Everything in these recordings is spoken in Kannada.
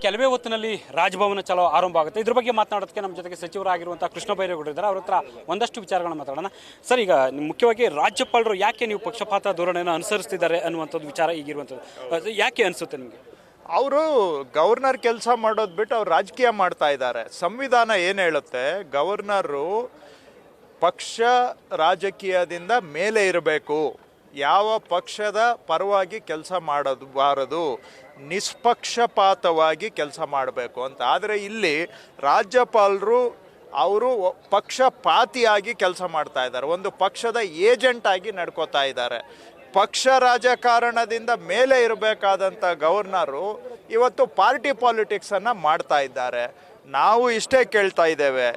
ಕೆಲವೇ ಹೊತ್ತಿನಲ್ಲಿ ರಾಜಭವನ ಚಲೋ ಆರಂಭ ಆಗುತ್ತೆ. ಇದ್ರ ಬಗ್ಗೆ ಮಾತನಾಡೋದಕ್ಕೆ ನಮ್ಮ ಜೊತೆಗೆ ಸಚಿವರಾಗಿರುವಂಥ ಕೃಷ್ಣ ಬೈರೇಗೌಡರು ಇದ್ದಾರೆ. ಅವ್ರ ಹತ್ರ ಒಂದಷ್ಟು ವಿಚಾರಗಳನ್ನ ಮಾತಾಡೋಣ. ಸರ್, ಈಗ ಮುಖ್ಯವಾಗಿ ರಾಜ್ಯಪಾಲರು ಯಾಕೆ ನೀವು ಪಕ್ಷಪಾತ ಧೋರಣೆಯನ್ನು ಅನುಸರಿಸ್ತಿದ್ದಾರೆ ಅನ್ನುವಂಥದ್ದು ವಿಚಾರ ಈಗಿರುವಂಥದ್ದು ಯಾಕೆ ಅನಿಸುತ್ತೆ ನಿಮಗೆ? ಅವರು ಗವರ್ನರ್ ಕೆಲಸ ಮಾಡೋದು ಬಿಟ್ಟು ಅವ್ರು ರಾಜಕೀಯ ಮಾಡ್ತಾ ಇದ್ದಾರೆ. ಸಂವಿಧಾನ ಏನು ಹೇಳುತ್ತೆ, ಗವರ್ನರು ಪಕ್ಷ ರಾಜಕೀಯದಿಂದ ಮೇಲೆ ಇರಬೇಕು, ಯಾವ ಪಕ್ಷದ ಪರವಾಗಿ ಕೆಲಸ ಮಾಡಬಾರದು, ನಿಷ್ಪಕ್ಷಪಾತವಾಗಿ ಕೆಲಸ ಮಾಡಬೇಕು ಅಂತ. ಆದರೆ ಇಲ್ಲಿ ರಾಜ್ಯಪಾಲರು ಅವರು ಪಕ್ಷಪಾತಿಯಾಗಿ ಕೆಲಸ ಮಾಡ್ತಾ ಇದ್ದಾರೆ, ಒಂದು ಪಕ್ಷದ ಏಜೆಂಟ್ ಆಗಿ ನಡ್ಕೋತಾ ಇದ್ದಾರೆ. ಪಕ್ಷ ರಾಜಕಾರಣದಿಂದ ಮೇಲೆ ಇರಬೇಕಾದಂಥ ಗವರ್ನರು ಇವತ್ತು ಪಾರ್ಟಿ ಪಾಲಿಟಿಕ್ಸನ್ನು ಮಾಡ್ತಾ ಇದ್ದಾರೆ. ನಾವು ಇಷ್ಟೇ ಕೇಳ್ತಾ ಇದ್ದೇವೆ,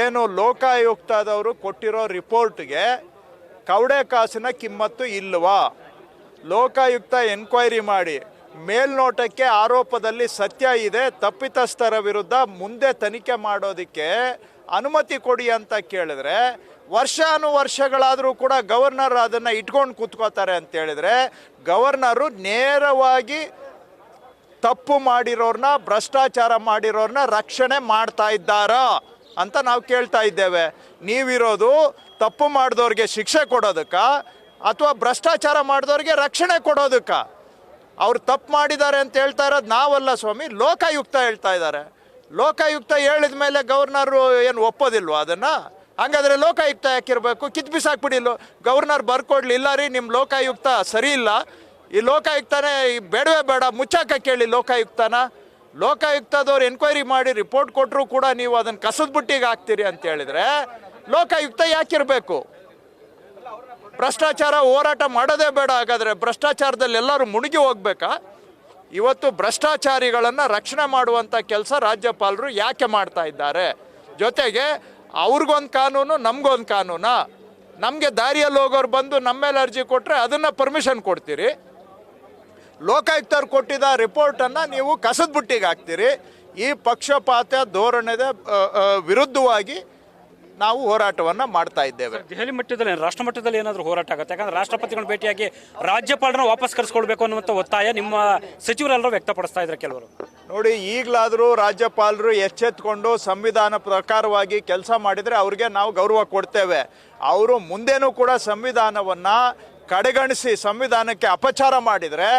ಏನು ಲೋಕಾಯುಕ್ತದವರು ಕೊಟ್ಟಿರೋ ರಿಪೋರ್ಟ್ಗೆ ಕವಡೆ ಕಾಸಿನ ಕಿಮ್ಮತ್ತು ಇಲ್ವಾ? ಲೋಕಾಯುಕ್ತ ಎನ್ಕ್ವೈರಿ ಮಾಡಿ ಮೇಲ್ನೋಟಕ್ಕೆ ಆರೋಪದಲ್ಲಿ ಸತ್ಯ ಇದೆ, ತಪ್ಪಿತಸ್ಥರ ವಿರುದ್ಧ ಮುಂದೆ ತನಿಖೆ ಮಾಡೋದಕ್ಕೆ ಅನುಮತಿ ಕೊಡಿ ಅಂತ ಕೇಳಿದ್ರೆ ವರ್ಷಾನುವರ್ಷಗಳಾದರೂ ಕೂಡ ಗವರ್ನರ್ ಅದನ್ನು ಇಟ್ಕೊಂಡು ಕೂತ್ಕೋತಾರೆ ಅಂತ ಹೇಳಿದ್ರೆ, ಗವರ್ನರು ನೇರವಾಗಿ ತಪ್ಪು ಮಾಡಿರೋರ್ನ, ಭ್ರಷ್ಟಾಚಾರ ಮಾಡಿರೋರ್ನ ರಕ್ಷಣೆ ಮಾಡ್ತಾ ಇದ್ದಾರಾ ಅಂತ ನಾವು ಕೇಳ್ತಾ ಇದ್ದೇವೆ. ನೀವಿರೋದು ತಪ್ಪು ಮಾಡಿದವ್ರಿಗೆ ಶಿಕ್ಷೆ ಕೊಡೋದಕ್ಕ ಅಥವಾ ಭ್ರಷ್ಟಾಚಾರ ಮಾಡಿದವ್ರಿಗೆ ರಕ್ಷಣೆ ಕೊಡೋದಕ್ಕ? ಅವ್ರು ತಪ್ಪು ಮಾಡಿದ್ದಾರೆ ಅಂತ ಹೇಳ್ತಾ ಇರೋದು ನಾವಲ್ಲ ಸ್ವಾಮಿ, ಲೋಕಾಯುಕ್ತ ಹೇಳ್ತಾ ಇದ್ದಾರೆ. ಲೋಕಾಯುಕ್ತ ಹೇಳಿದ ಮೇಲೆ ಗವರ್ನರು ಏನು ಒಪ್ಪೋದಿಲ್ವ ಅದನ್ನು? ಹಾಗಾದರೆ ಲೋಕಾಯುಕ್ತ ಯಾಕಿರಬೇಕು? ಕಿತ್ತು ಬಿಸಾಕ್ಬಿಡಿಲ್ಲ, ಗವರ್ನರ್ ಬರ್ಕೊಡ್ಲಿ, ಇಲ್ಲ ರೀ ನಿಮ್ಮ ಲೋಕಾಯುಕ್ತ ಸರಿ ಇಲ್ಲ, ಈ ಲೋಕಾಯುಕ್ತನೇ ಬೇಡವೇ ಬೇಡ, ಮುಚ್ಚಾಕ ಕೇಳಿ ಲೋಕಾಯುಕ್ತನ. ಲೋಕಾಯುಕ್ತದವ್ರು ಎನ್ಕ್ವೈರಿ ಮಾಡಿ ರಿಪೋರ್ಟ್ ಕೊಟ್ಟರು ಕೂಡ ನೀವು ಅದನ್ನು ಕಸದ ಬುಟ್ಟಿಗೆ ಹಾಕ್ತೀರಿ ಅಂತ ಹೇಳಿದರೆ ಲೋಕಾಯುಕ್ತ ಯಾಕಿರಬೇಕು? ಭ್ರಷ್ಟಾಚಾರ ಹೋರಾಟ ಮಾಡೋದೇ ಬೇಡ ಹಾಗಾದರೆ? ಭ್ರಷ್ಟಾಚಾರದಲ್ಲಿ ಎಲ್ಲರೂ ಮುಳುಗಿ ಹೋಗ್ಬೇಕಾ? ಇವತ್ತು ಭ್ರಷ್ಟಾಚಾರಿಗಳನ್ನು ರಕ್ಷಣೆ ಮಾಡುವಂಥ ಕೆಲಸ ರಾಜ್ಯಪಾಲರು ಯಾಕೆ ಮಾಡ್ತಾ ಇದ್ದಾರೆ? ಜೊತೆಗೆ ಅವ್ರಿಗೊಂದು ಕಾನೂನು, ನಮಗೊಂದು ಕಾನೂನಾ? ನಮಗೆ ದಾರಿಯಲ್ಲಿ ಹೋಗೋರು ಬಂದು ನಮ್ಮ ಮೇಲೆ ಅರ್ಜಿ ಕೊಟ್ಟರೆ ಅದನ್ನು ಪರ್ಮಿಷನ್ ಕೊಡ್ತೀರಿ, ಲೋಕಾಯುಕ್ತರು ಕೊಟ್ಟಿದ್ದ ರಿಪೋರ್ಟನ್ನು ನೀವು ಕಸದ ಬುಟ್ಟಿಗೆ ಹಾಕ್ತೀರಿ. ಈ ಪಕ್ಷಪಾತ ಧೋರಣೆದ ವಿರುದ್ಧವಾಗಿ ನಾವು ಹೋರಾಟವನ್ನು ಮಾಡ್ತಾ ಇದ್ದೇವೆ. ದೆಹಲಿ ಮಟ್ಟದಲ್ಲಿ, ರಾಷ್ಟ್ರ ಮಟ್ಟದಲ್ಲಿ ಏನಾದರೂ ಹೋರಾಟ ಆಗುತ್ತೆ? ಯಾಕಂದ್ರೆ ರಾಷ್ಟ್ರಪತಿಗಳನ್ನ ಭೇಟಿಯಾಗಿ ರಾಜ್ಯಪಾಲರನ್ನ ವಾಪಸ್ ಕರೆಸ್ಕೊಳ್ಬೇಕು ಅನ್ನುವಂಥ ಒತ್ತಾಯ ನಿಮ್ಮ ಸಚಿವರೆಲ್ಲರೂ ವ್ಯಕ್ತಪಡಿಸ್ತಾ ಇದ್ದಾರೆ ಕೆಲವರು. ನೋಡಿ, ಈಗಲಾದರೂ ರಾಜ್ಯಪಾಲರು ಎಚ್ಚೆತ್ಕೊಂಡು ಸಂವಿಧಾನ ಪ್ರಕಾರವಾಗಿ ಕೆಲಸ ಮಾಡಿದರೆ ಅವ್ರಿಗೆ ನಾವು ಗೌರವ ಕೊಡ್ತೇವೆ. ಅವರು ಮುಂದೇನೂ ಕೂಡ ಸಂವಿಧಾನವನ್ನು ಕಡೆಗಣಿಸಿ ಸಂವಿಧಾನಕ್ಕೆ ಅಪಚಾರ ಮಾಡಿದರೆ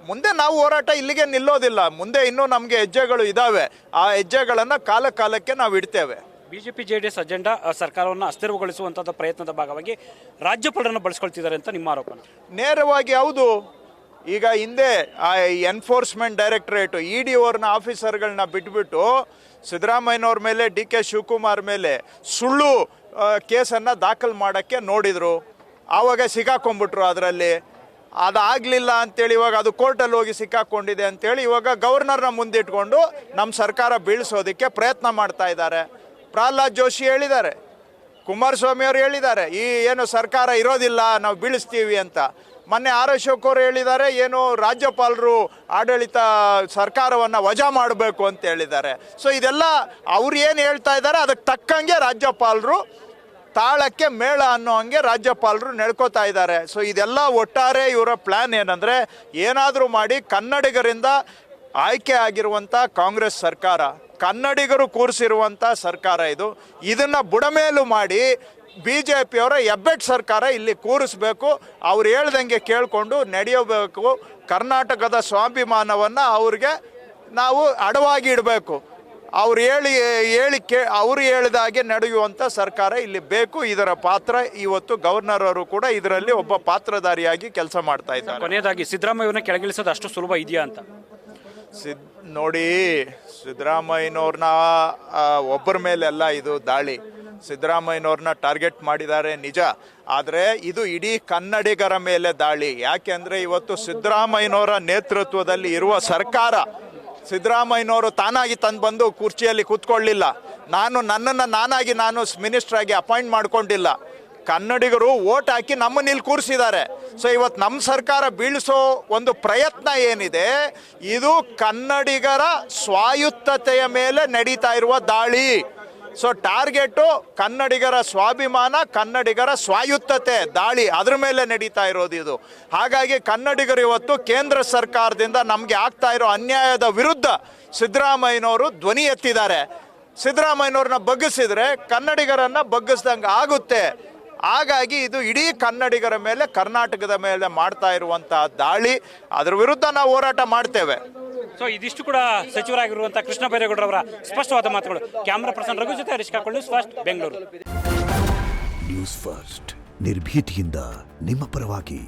ಮುಂದೆ ನಾವು ಹೋರಾಟ ಇಲ್ಲಿಗೆ ನಿಲ್ಲೋದಿಲ್ಲ. ಮುಂದೆ ಇನ್ನೂ ನಮಗೆ ಹೆಜ್ಜೆಗಳು ಇದ್ದಾವೆ, ಆ ಹೆಜ್ಜೆಗಳನ್ನು ಕಾಲಕ್ಕೆ ನಾವು ಇಡ್ತೇವೆ. ಬಿಜೆಪಿ ಜೆಡಿಎಸ್ ಅಜೆಂಡಾ ಸರ್ಕಾರವನ್ನು ಅಸ್ಥಿರಗೊಳಿಸುವಂಥದ್ದು ಪ್ರಯತ್ನದ ಭಾಗವಾಗಿ ರಾಜ್ಯಪಾಲರನ್ನು ಬಳಸ್ಕೊಳ್ತಿದ್ದಾರೆ ಅಂತ ನಿಮ್ಮ ಆರೋಪ? ನೇರವಾಗಿ ಹೌದು. ಈಗ ಹಿಂದೆ ಆ ಎನ್ಫೋರ್ಸ್ಮೆಂಟ್ ಡೈರೆಕ್ಟರೇಟು ಇ ಡಿ ಅವ್ರನ್ನ ಆಫೀಸರ್ಗಳನ್ನ ಬಿಟ್ಬಿಟ್ಟು ಸಿದ್ದರಾಮಯ್ಯನವ್ರ ಮೇಲೆ, ಡಿ ಕೆ ಶಿವಕುಮಾರ್ ಮೇಲೆ ಸುಳ್ಳು ಕೇಸನ್ನು ದಾಖಲು ಮಾಡೋಕ್ಕೆ ನೋಡಿದರು. ಆವಾಗ ಸಿಕ್ಕಾಕೊಂಡ್ಬಿಟ್ರು ಅದರಲ್ಲಿ. ಅದಾಗಲಿಲ್ಲ ಅಂತೇಳಿ ಇವಾಗ ಅದು ಕೋರ್ಟಲ್ಲಿ ಹೋಗಿ ಸಿಕ್ಕಾಕೊಂಡಿದೆ ಅಂತೇಳಿ ಇವಾಗ ಗವರ್ನರ್ನ ಮುಂದಿಟ್ಕೊಂಡು ನಮ್ಮ ಸರ್ಕಾರ ಬೀಳಿಸೋದಕ್ಕೆ ಪ್ರಯತ್ನ ಮಾಡ್ತಾ ಇದ್ದಾರೆ. ಪ್ರಹ್ಲಾದ್ ಜೋಶಿ ಹೇಳಿದ್ದಾರೆ, ಕುಮಾರಸ್ವಾಮಿ ಅವರು ಹೇಳಿದ್ದಾರೆ, ಈ ಏನು ಸರ್ಕಾರ ಇರೋದಿಲ್ಲ, ನಾವು ಬೀಳಿಸ್ತೀವಿ ಅಂತ. ಮೊನ್ನೆ ಆರ್ ಅಶೋಕ್ ಅವರು ಹೇಳಿದ್ದಾರೆ, ಏನು ರಾಜ್ಯಪಾಲರು ಆಡಳಿತ ಸರ್ಕಾರವನ್ನು ವಜಾ ಮಾಡಬೇಕು ಅಂತ ಹೇಳಿದ್ದಾರೆ. ಸೊ ಇದೆಲ್ಲ ಅವ್ರು ಏನು ಹೇಳ್ತಾ ಇದ್ದಾರೆ ಅದಕ್ಕೆ ತಕ್ಕಂಗೆ ರಾಜ್ಯಪಾಲರು ತಾಳಕ್ಕೆ ಮೇಳ ಅನ್ನೋ ಹಂಗೆ ರಾಜ್ಯಪಾಲರು ನಡ್ಕೋತಾ ಇದ್ದಾರೆ. ಸೊ ಇದೆಲ್ಲ ಒಟ್ಟಾರೆ ಇವರ ಪ್ಲ್ಯಾನ್ ಏನಂದರೆ, ಏನಾದರೂ ಮಾಡಿ ಕನ್ನಡಿಗರಿಂದ ಆಯ್ಕೆ ಆಗಿರುವಂಥ ಕಾಂಗ್ರೆಸ್ ಸರ್ಕಾರ, ಕನ್ನಡಿಗರು ಕೂರಿಸಿರುವಂಥ ಸರ್ಕಾರ ಇದನ್ನು ಬುಡಮೇಲು ಮಾಡಿ ಬಿ ಜೆ ಪಿಯವರ ಹೆಬ್ಬೆಟ್ ಸರ್ಕಾರ ಇಲ್ಲಿ ಕೂರಿಸ್ಬೇಕು. ಅವ್ರು ಹೇಳ್ದಂಗೆ ಕೇಳಿಕೊಂಡು ನಡೆಯಬೇಕು. ಕರ್ನಾಟಕದ ಸ್ವಾಭಿಮಾನವನ್ನು ಅವ್ರಿಗೆ ನಾವು ಅಡವಾಗಿ ಇಡಬೇಕು. ಅವ್ರು ಅವರು ಹೇಳಿದಾಗೆ ನಡೆಯುವಂಥ ಸರ್ಕಾರ ಇಲ್ಲಿ ಬೇಕು. ಇದರ ಪಾತ್ರ ಇವತ್ತು ಗವರ್ನರ್ ಅವರು ಕೂಡ ಇದರಲ್ಲಿ ಒಬ್ಬ ಪಾತ್ರಧಾರಿಯಾಗಿ ಕೆಲಸ ಮಾಡ್ತಾ ಇದ್ದಾರೆ. ಕೊನೆಯದಾಗಿ ಸಿದ್ದರಾಮಯ್ಯವ್ರನ್ನ ಕೆಳಗಿಳಿಸೋದು ಅಷ್ಟು ಸುಲಭ ಇದೆಯಾ ಅಂತ? ನೋಡಿ, ಸಿದ್ದರಾಮಯ್ಯನವ್ರನ್ನ ಒಬ್ಬರ ಮೇಲೆಲ್ಲ ಇದು ದಾಳಿ. ಸಿದ್ದರಾಮಯ್ಯನವ್ರನ್ನ ಟಾರ್ಗೆಟ್ ಮಾಡಿದ್ದಾರೆ ನಿಜ, ಆದರೆ ಇದು ಇಡೀ ಕನ್ನಡಿಗರ ಮೇಲೆ ದಾಳಿ. ಯಾಕೆಂದರೆ ಇವತ್ತು ಸಿದ್ದರಾಮಯ್ಯನವರ ನೇತೃತ್ವದಲ್ಲಿ ಇರುವ ಸರ್ಕಾರ, ಸಿದ್ದರಾಮಯ್ಯನವರು ತಾನಾಗಿ ತಂದು ಬಂದು ಕುರ್ಚಿಯಲ್ಲಿ ಕೂತ್ಕೊಳ್ಳಿಲ್ಲ. ನನ್ನನ್ನು ನಾನು ಮಿನಿಸ್ಟ್ರಾಗಿ ಅಪಾಯಿಂಟ್ ಮಾಡ್ಕೊಂಡಿಲ್ಲ. ಕನ್ನಡಿಗರು ಓಟ್ ಹಾಕಿ ನಮ್ಮನ್ನ ಇಲ್ಲಿ ಕೂರಿಸಿದ್ದಾರೆ. ಸೊ ಇವತ್ತು ನಮ್ಮ ಸರ್ಕಾರ ಬೀಳಿಸೋ ಒಂದು ಪ್ರಯತ್ನ ಏನಿದೆ, ಇದು ಕನ್ನಡಿಗರ ಸ್ವಾಯತ್ತತೆಯ ಮೇಲೆ ನಡೀತಾ ಇರುವ ದಾಳಿ. ಸೊ ಟಾರ್ಗೆಟು ಕನ್ನಡಿಗರ ಸ್ವಾಭಿಮಾನ, ಕನ್ನಡಿಗರ ಸ್ವಾಯುತ್ತತೆ ದಾಳಿ, ಅದ್ರ ಮೇಲೆ ನಡೀತಾ ಇರೋದು ಇದು. ಹಾಗಾಗಿ ಕನ್ನಡಿಗರು ಇವತ್ತು ಕೇಂದ್ರ ಸರ್ಕಾರದಿಂದ ನಮಗೆ ಆಗ್ತಾ ಇರೋ ಅನ್ಯಾಯದ ವಿರುದ್ಧ ಸಿದ್ದರಾಮಯ್ಯನವರು ಧ್ವನಿ ಎತ್ತಿದ್ದಾರೆ. ಸಿದ್ದರಾಮಯ್ಯನವ್ರನ್ನ ಬಗ್ಗಿಸಿದ್ರೆ ಕನ್ನಡಿಗರನ್ನ ಬಗ್ಗಿಸ್ದಂಗೆ ಆಗುತ್ತೆ. ಹಾಗಾಗಿ ಇದು ಇಡೀ ಕನ್ನಡಿಗರ ಮೇಲೆ, ಕರ್ನಾಟಕದ ಮೇಲೆ ಮಾಡ್ತಾ ಇರುವಂತಹ ದಾಳಿ, ಅದ್ರ ವಿರುದ್ಧ ನಾವು ಹೋರಾಟ ಮಾಡ್ತೇವೆ. ಸೊ ಇದಿಷ್ಟು ಕೂಡ ಸಚಿವರಾಗಿರುವಂತಹ ಕೃಷ್ಣ ಬೈರೇಗೌಡರವರ ಸ್ಪಷ್ಟವಾದ ಮಾತುಗಳು. ಕ್ಯಾಮರಾ ಪರ್ಸನ್ ರಘು ಜೊತೆ Harish Kakolli, first Bengaluru news first ನಿರ್ಭೀತಿಯಿಂದ ನಿಮ್ಮ ಪರವಾಗಿ.